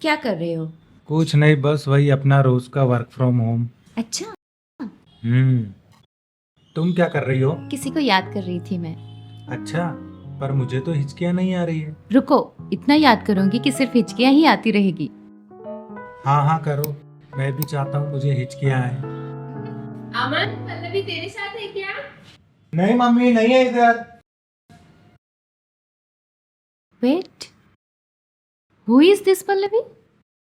क्या कर रहे हो? कुछ नहीं, बस वही अपना रोज का वर्क फ्रॉम होम। अच्छा, तुम क्या कर रही हो? किसी को याद कर रही थी मैं। अच्छा, पर मुझे तो हिचकियां नहीं आ रही है। रुको, इतना याद करूंगी कि सिर्फ हिचकियां ही आती रहेगी। हाँ हाँ करो, मैं भी चाहता हूँ मुझे हिचकियां आए। अमन, पल्लवी तेरे साथ है क्या? नहीं मम्मी, नहीं है इधर। Wait, who is this Pallavi?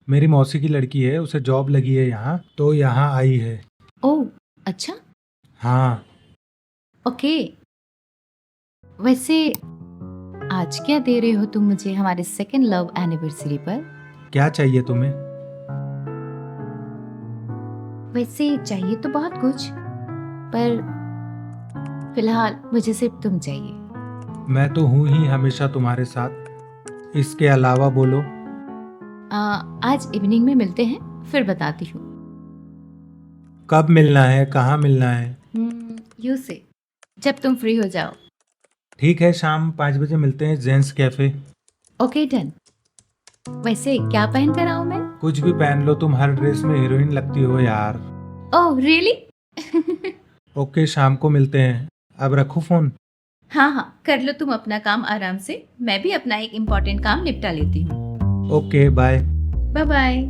मेरी मौसी की लड़की है, उसे जॉब लगी है यहाँ, तो यहाँ आई है। ओह, अच्छा, हाँ। ओके। वैसे आज क्या दे रहे हो तुम मुझे हमारे सेकंड लव एनिवर्सरी पर? क्या चाहिए तुम्हें? वैसे चाहिए तो बहुत कुछ, पर फिलहाल मुझे सिर्फ तुम चाहिए। मैं तो हूँ ही हमेशा तुम्हारे साथ, इसके अलावा बोलो। आज इवनिंग में मिलते हैं, फिर बताती हूँ। कब मिलना है, कहाँ मिलना है? यू से, जब तुम फ्री हो जाओ। ठीक है, शाम 5 बजे मिलते हैं जेंट्स कैफे। Okay done. वैसे क्या पहन कर आऊँ मैं? कुछ भी पहन लो, तुम हर ड्रेस में हीरोइन लगती हो यार। Oh really? ओके, शाम को मिलते हैं। अब रखो फोन। हाँ हाँ, कर लो तुम अपना काम आराम से, मैं भी अपना एक इम्पोर्टेंट काम निपटा लेती हूँ। Okay bye. Bye bye.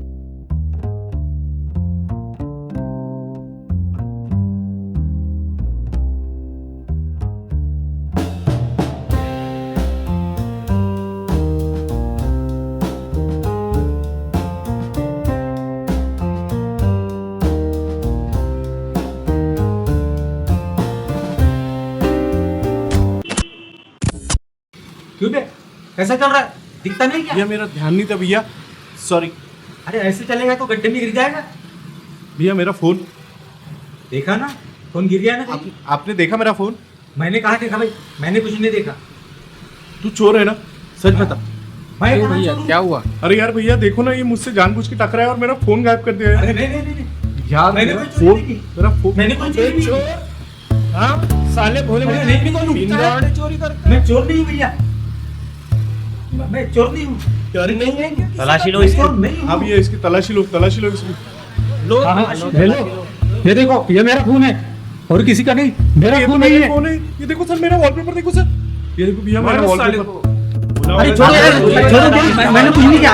क्यों बे, कैसा चल रहा है? दिखता नहीं क्या? भैया मेरा ध्यान नहीं था भैया, सॉरी। अरे ऐसे चलेगा तो गड्ढे में गिर जाएगा। भैया मेरा फोन, देखा ना, फोन गिर गया ना। आपने देखा मेरा फोन? मैंने कहा देखा भाई, मैंने कुछ नहीं देखा। तू चोर है ना, सच बता। मैं क्यों कहाँ भैया, चोर हूँ? क्या हुआ? अरे यार भैया देखो ना, ये मुझसे जानबूझ के टकराया और मेरा फोन गायब कर दिया है। अरे नहीं नहीं नहीं नहीं। यार मैंने मेरा कोई चोरी फोन, नहीं की। मेरा फोन मैंने कोई चोरी नहीं की। हाँ साले भोले अरे भोले नहीं, कौन पिंगाड़े चोरी करते मैं चोर नहीं हूँ भैया, मैं चोर नहीं हूँ। चोरी नहीं है क्या? तलाशी लो इसको। नहीं हाँ भैया इसकी तलाशी लो इसकी। ले लो, ये देखो, ये मेरा फोन है और किसी का नहीं, मेरा ये तो फोन नहीं मेरा है। फोन है। ये देखो सर, मेरा वॉलपेपर देखो सर, ये देखो भैया मेरा वॉलपेपर। अरे छोड़ो यार, छोड़ो, मैंने कुछ नहीं किया।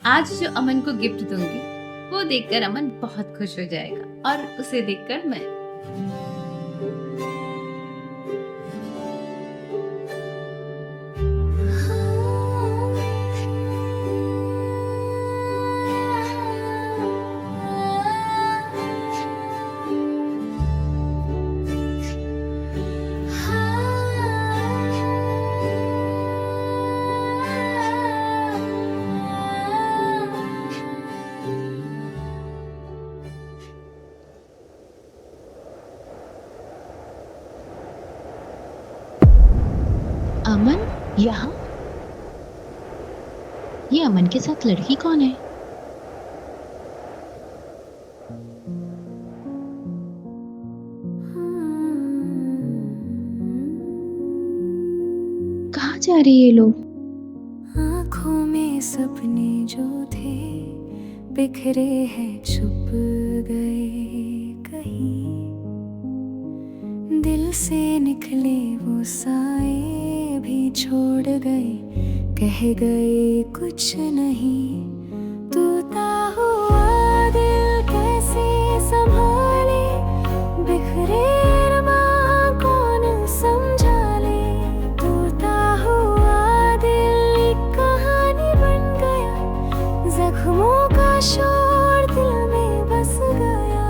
आज जो अमन को गिफ्ट दूंगी वो देखकर अमन बहुत खुश हो जाएगा, और उसे देखकर मैं। अमन यहाँ? ये अमन के साथ लड़की कौन है? कहाँ जा रहे ये लोग? आँखों में सपने जो थे बिखरे हैं, छुप गए कहीं। दिल से निकले वो साए भी छोड़ गए, कह गए कुछ नहीं। टूटा हुआ दिल कैसे संभाले, बिखरे अरमां कौन समझाले। टूटा हुआ दिल एक कहानी बन गया, जख्मों का शोर दिल में बस गया।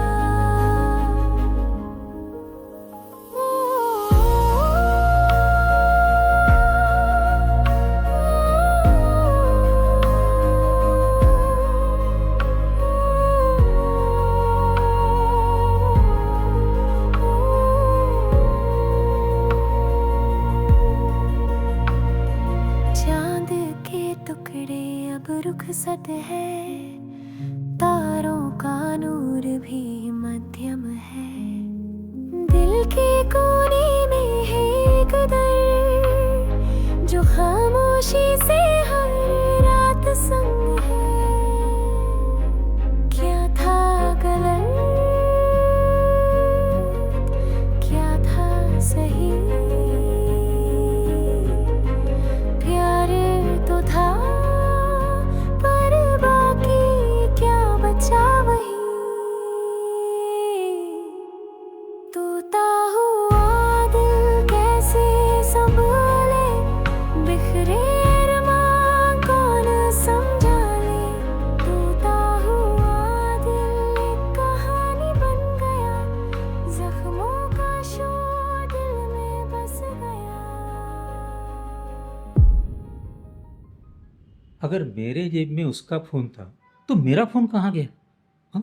चांद के टुकड़े अब रुखसत है, तारों का नूर भी मध्यम है। दिल के कोने में है एक दर, जो खामोशी से हर रात अगर मेरे जेब में उसका फोन था तो मेरा फोन कहाँ गया? हाँ?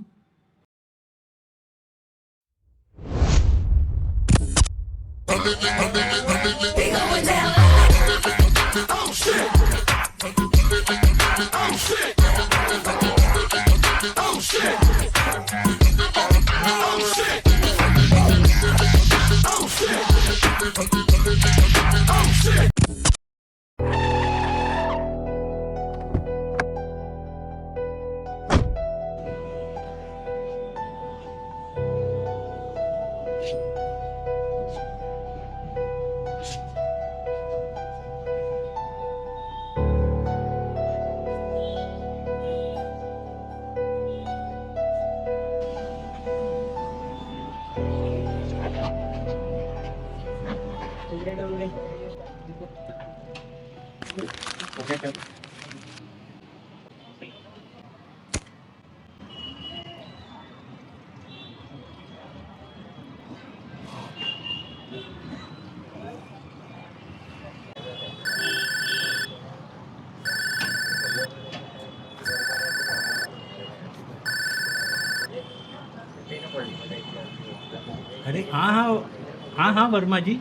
अरे हाँ हाँ, हाँ हाँ वर्मा जी,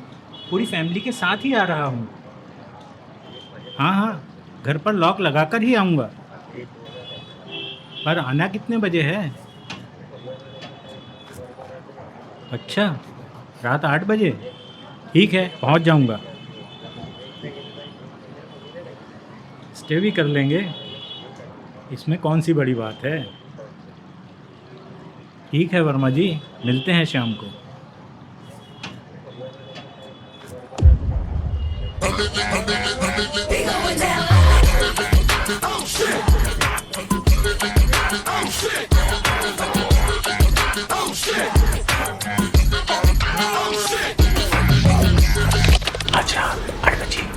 पूरी फैमिली के साथ ही आ रहा हूँ। हाँ हाँ, घर पर लॉक लगाकर ही आऊँगा। पर आना कितने बजे है? अच्छा, रात 8 बजे। ठीक है, पहुँच जाऊँगा। स्टे भी कर लेंगे, इसमें कौन सी बड़ी बात है। ठीक है वर्मा जी, मिलते हैं शाम को। आज रात 8 बजे।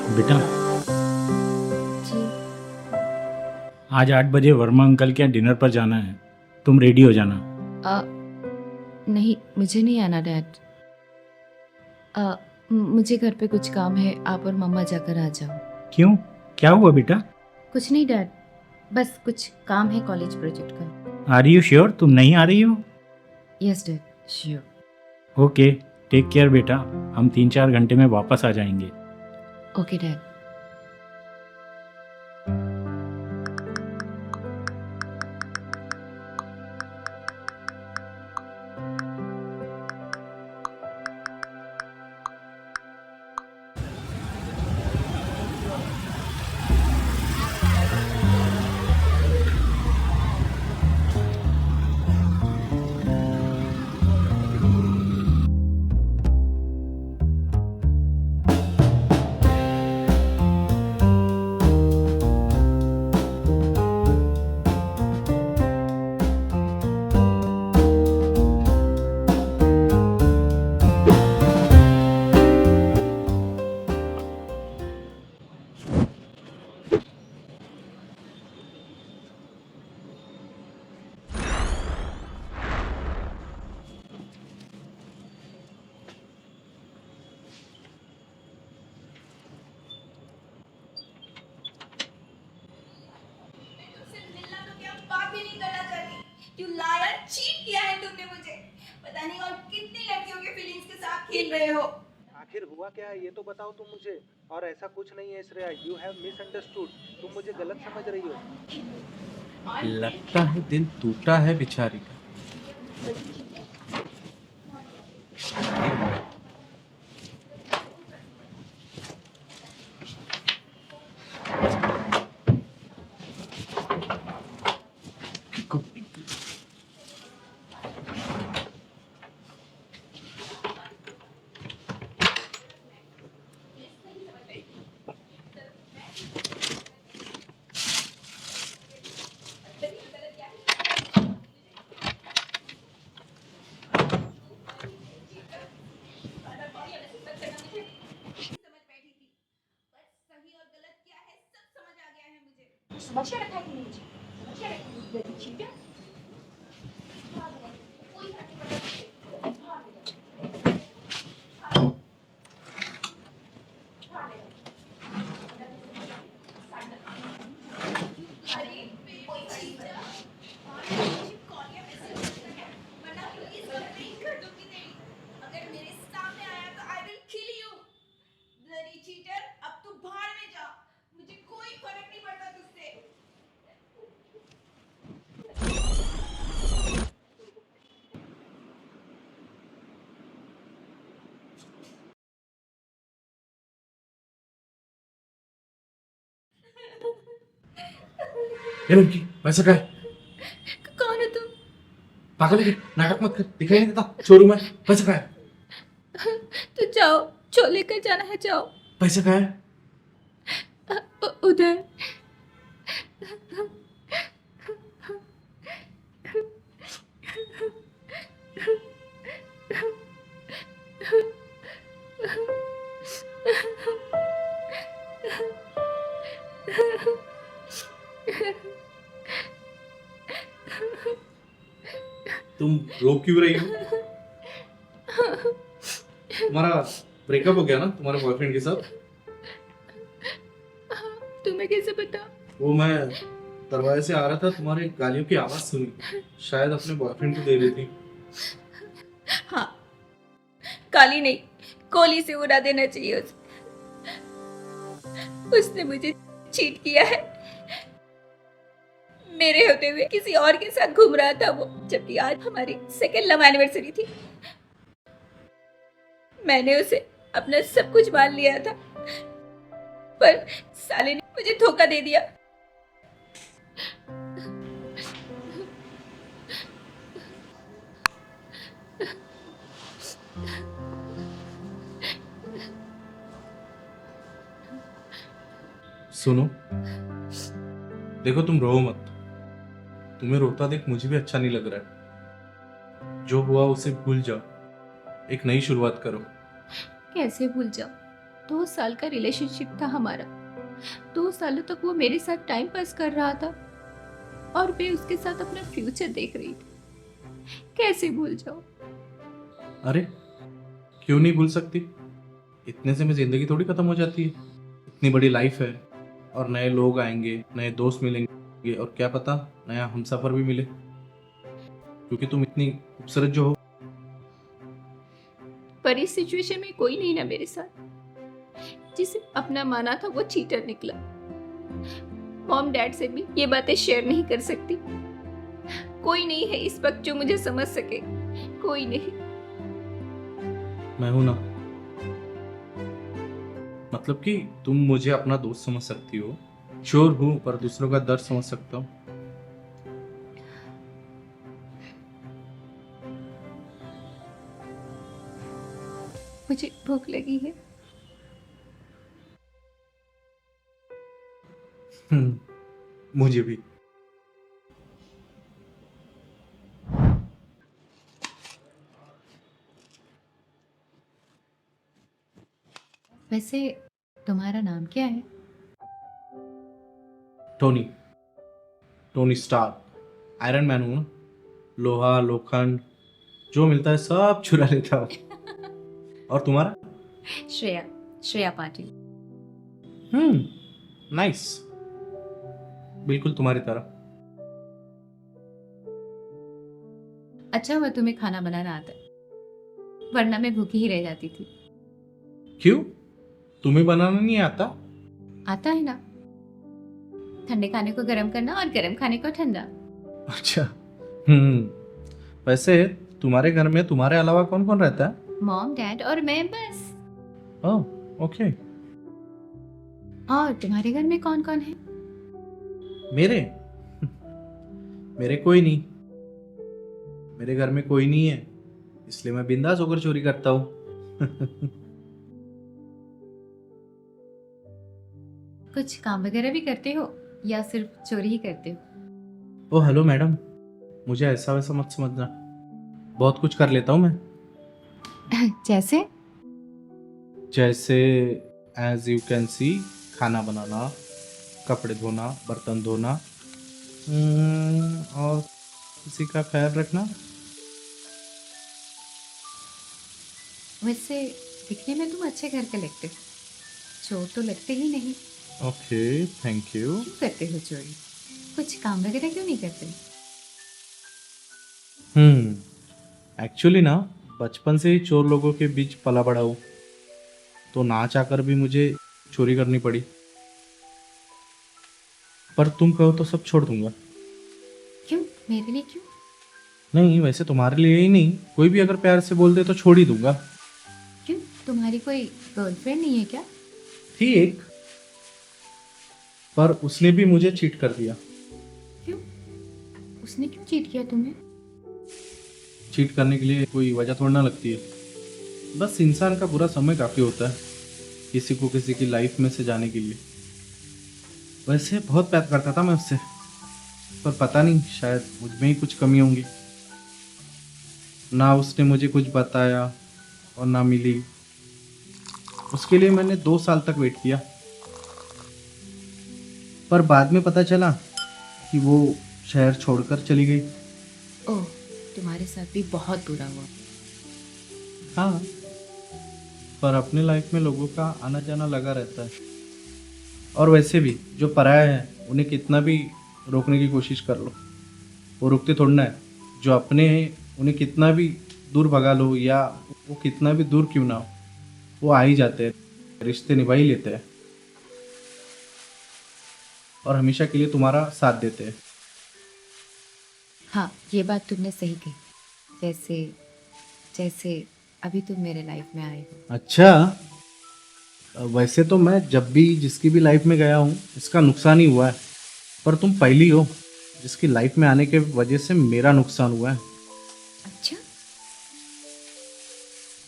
बेटा, जी। आज 8 बजे वर्मा अंकल के यहाँ डिनर पर जाना है। तुम रेडी हो जाना। नहीं, मुझे नहीं आना डैड। मुझे घर पे कुछ काम है, आप और मम्मा जाकर आ जाओ। क्यों, क्या हुआ बेटा? कुछ नहीं डैड, बस कुछ काम है कॉलेज प्रोजेक्ट का। आर यू श्योर तुम नहीं आ रही हो? Yes dad, sure. Okay, take care बेटा। हम 3-4 घंटे में वापस आ जाएंगे। Okay dad. तुमसे मिलना तो क्या, बात भी नहीं करना चाहती। यू लायर, चीट किया है तुमने मुझे। पता नहीं और कितनी लड़कियों के फीलिंग्स के साथ खेल रहे हो। आखिर हुआ क्या है ये तो बताओ तुम मुझे। और ऐसा कुछ नहीं है श्रेया, यू हैव मिसअंडरस्टूड। तुम मुझे गलत समझ रही हो। लगता है दिल टूटा है बेचारी का। समझ क्या रखा है तुमने मुझे? समझ क्या रखा है? Bloody cheater. कोई फर्क नहीं पड़ता मुझे। अरे कोई cheater. मुझे कॉल या मैसेज मत करना, वरना पुलिस कंप्लेंट कर दूंगी तेरी। अगर मेरे सामने आया तो I will kill you. Bloody cheater, अब तू भाड़ में जा। मुझे कोई फर्क नहीं पड़ता तुझसे। ये लड़की पैसा क्या है? कौन हो तुम? पागल है क्या? नाटक मत कर, दिखाई नहीं देता शोरूम में। पैसा क्या है? तो जाओ, जो लेकर जाना है जाओ। पैसा क्या है? उधर। तुम रो क्यों रही हो? तुम्हारा ब्रेकअप हो गया ना तुम्हारे बॉयफ्रेंड के साथ? तुम्हें कैसे पता? वो मैं दरवाजे से आ रहा था, तुम्हारे गालियों की आवाज सुनी, शायद अपने बॉयफ्रेंड को दे रही थी। हाँ, काली नहीं, कोली से उड़ा देना चाहिए उसे। उसने मुझे चीट किया है। मेरे होते हुए किसी और के साथ घूम रहा था वो, जबकि आज हमारी सेकेंड लव एनिवर्सरी थी। मैंने उसे अपना सब कुछ मान लिया था, पर साले ने मुझे धोखा दे दिया। सुनो, देखो तुम रो मत। तुम्हें रोता देख मुझे भी अच्छा नहीं लग रहा है। जो हुआ उसे भूल जाओ, एक नई शुरुआत करो। कैसे भूल जाऊं? 2 साल का रिलेशनशिप था हमारा। 2 सालों तक वो मेरे साथ टाइम पास कर रहा था और मैं उसके साथ अपना फ्यूचर देख रही थी। कैसे भूल जाऊं? अरे क्यों नहीं भूल सकती? इतने से में जिंदगी थोड़ी खत्म हो जाती है। इतनी बड़ी लाइफ है और नए लोग आएंगे, नए दोस्त मिलेंगे और क्या पता नया हमसफर भी मिले, क्योंकि तुम इतनी खूबसूरत जो हो। पर इस सिचुएशन में कोई नहीं ना मेरे साथ। जिसे अपना माना था वो चीटर निकला। मॉम डैड से भी ये बातें शेयर नहीं कर सकती। कोई नहीं है इस वक्त जो मुझे समझ सके। कोई नहीं। मैं हूं ना, मतलब कि तुम मुझे अपना दोस्त समझ सकती हो। चोर हूं पर दूसरों का दर्द समझ सकता हूँ। मुझे भूख लगी है। मुझे भी। वैसे तुम्हारा नाम क्या है? Tony, Tony star. Iron man हूँ ना। लोहा लोखंड जो मिलता है सब चुरा लेता हूँ। और तुम्हारा? श्रेया, श्रेया पाटिल। नाइस, बिल्कुल तुम्हारी तरह। अच्छा हुआ तुम्हें खाना बनाना आता है, वरना मैं भूखी ही रह जाती थी। क्यों, तुम्हें बनाना नहीं आता? आता है ना, ठंडे खाने को गर्म करना और गर्म खाने को ठंडा। अच्छा। वैसे तुम्हारे घर में तुम्हारे अलावा कौन कौन रहता है? मॉम डैड और मैं बस। Oh okay. और तुम्हारे घर में कौन कौन है? मेरे मेरे कोई नहीं। मेरे घर में कोई नहीं है, इसलिए मैं बिंदास होकर चोरी करता हूँ। कुछ काम वगैरह भी करते हो या सिर्फ चोरी ही करते हो? ओह हेलो मैडम, मुझे ऐसा वैसा मत समझना, बहुत कुछ कर लेता हूँ मैं। जैसे? जैसे एज यू कैन सी, खाना बनाना, कपड़े धोना, बर्तन धोना, और किसी का ख्याल रखना। वैसे दिखने में तुम अच्छे घर के लगते हो, चोर तो लगते ही नहीं। Okay, thank you. क्यों करते हो चोरी? कुछ काम वगैरह क्यों नहीं करते? एक्चुअली ना, बचपन से ही चोर लोगों के बीच पला बड़ा हूँ, तो ना चाहकर भी मुझे चोरी करनी पड़ी। पर तुम कहो तो सब छोड़ दूंगा। क्यों? मेरे लिए क्यों? नहीं, वैसे तुम्हारे लिए ही नहीं, कोई भी अगर प्यार से बोल दे तो छोड़ ही दूंगा। क्यों? तुम्हारी कोई गर्लफ्रेंड नहीं है क्या? थी एक, पर उसने भी मुझे चीट कर दिया। क्यों? उसने क्यों चीट किया तुम्हें? चीट करने के लिए कोई वजह थोड़ी ना लगती है, बस इंसान का बुरा समय काफ़ी होता है किसी को किसी की लाइफ में से जाने के लिए। वैसे बहुत प्यार करता था मैं उससे, पर पता नहीं, शायद मुझ में ही कुछ कमी होंगी। ना उसने मुझे कुछ बताया और ना मिली। उसके लिए मैंने 2 साल तक वेट किया, पर बाद में पता चला कि वो शहर छोड़कर चली गई। ओह, तुम्हारे साथ भी बहुत बुरा हुआ। हाँ, पर अपने लाइफ में लोगों का आना जाना लगा रहता है। और वैसे भी जो पराया है उन्हें कितना भी रोकने की कोशिश कर लो, वो रुकते थोड़ा है। जो अपने हैं उन्हें कितना भी दूर भगा लो, या वो कितना भी दूर क्यों ना हो, वो आ ही जाते हैं, रिश्ते निभा ही लेते हैं और हमेशा के लिए तुम्हारा साथ देते हैं। हाँ, ये बात तुमने सही कही। जैसे जैसे अभी तुम मेरे लाइफ में आए हो। अच्छा, वैसे तो मैं जब भी जिसकी भी लाइफ में गया हूँ इसका नुकसान ही हुआ है, पर तुम पहली हो जिसकी लाइफ में आने के वजह से मेरा नुकसान हुआ है। अच्छा,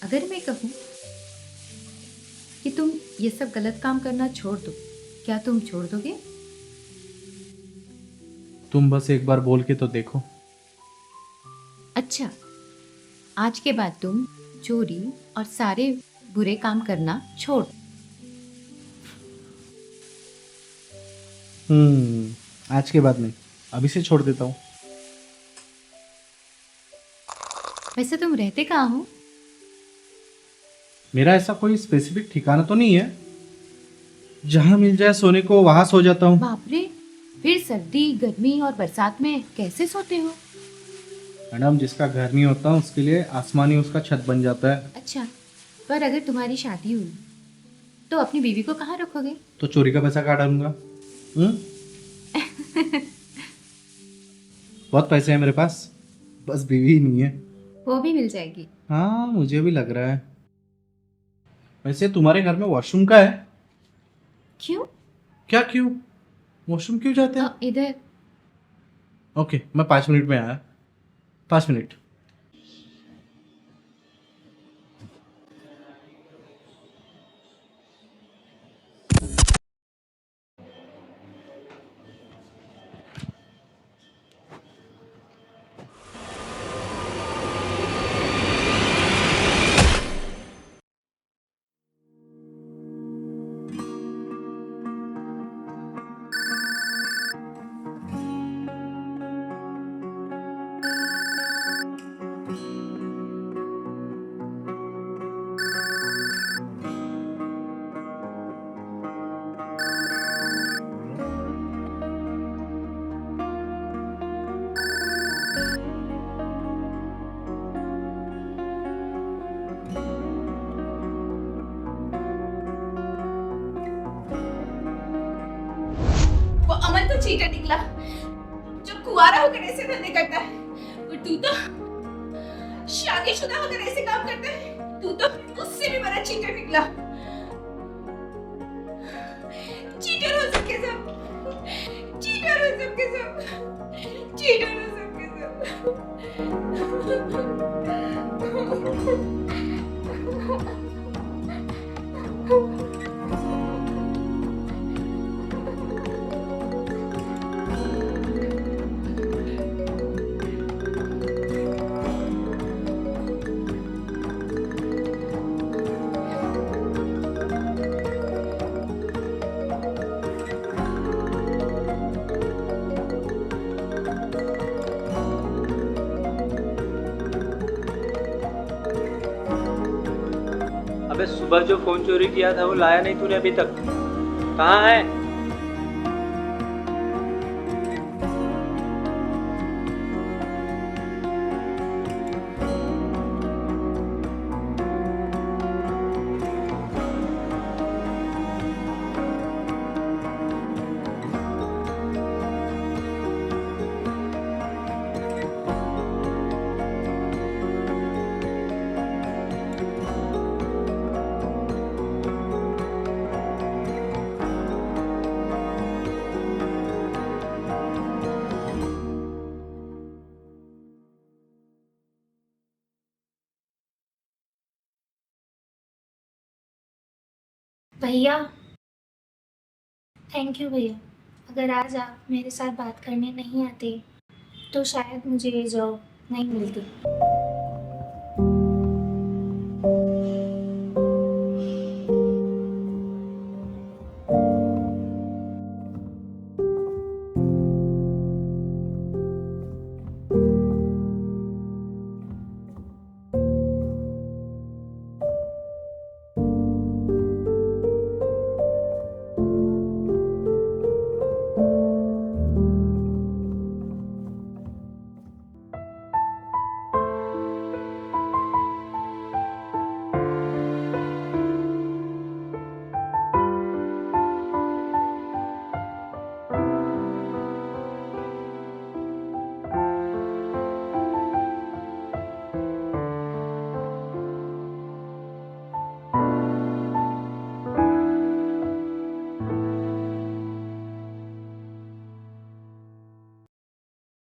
अगर मैं कहूँ कि तुम ये सब गलत काम करना छोड़ दो, क्या तुम छोड़ दोगे? तुम बस एक बार बोल के तो देखो। अच्छा, आज के बाद तुम चोरी और सारे बुरे काम करना छोड़। आज के बाद नहीं, अभी से छोड़ देता हूँ। वैसे तुम रहते कहाँ हो? मेरा ऐसा कोई स्पेसिफिक ठिकाना तो नहीं है, जहाँ मिल जाए सोने को वहां सो जाता हूँ। बाप रे, फिर सर्दी, गर्मी और बरसात में कैसे सोते हो? मैडम, जिसका घर नहीं होता उसके लिए आसमान ही उसका छत बन जाता है। अच्छा, पर अगर तुम्हारी शादी हुई तो अपनी बीवी को कहाँ रखोगे? तो चोरी का पैसा कहाँ डालूंगा? बहुत पैसे हैं मेरे पास, बस बीवी ही नहीं है। वो भी मिल जाएगी। हाँ, मुझे भी लग रहा है। वैसे तुम्हारे घर में वॉशरूम का है? क्यों? क्या क्यों? वॉशरूम क्यों जाते हैं? इधर। ओके, मैं 5 मिनट में आया। 5 मिनट। वो अमन तो चीटर निकला जो कुआरा होकर ऐसे धंधे करता है, और तू तो शादीशुदा होकर ऐसे काम करता है। तू तो उससे भी बड़ा चीटर निकला। चीटर हो सबके सब, चीटर हो सबके सब, चीटर हो सबके सब। अरे सुबह जो फोन चोरी किया था वो लाया नहीं तूने अभी तक, कहाँ है? भैया, थैंक यू भैया। अगर आज आप मेरे साथ बात करने नहीं आते तो शायद मुझे ये जॉब नहीं मिलती।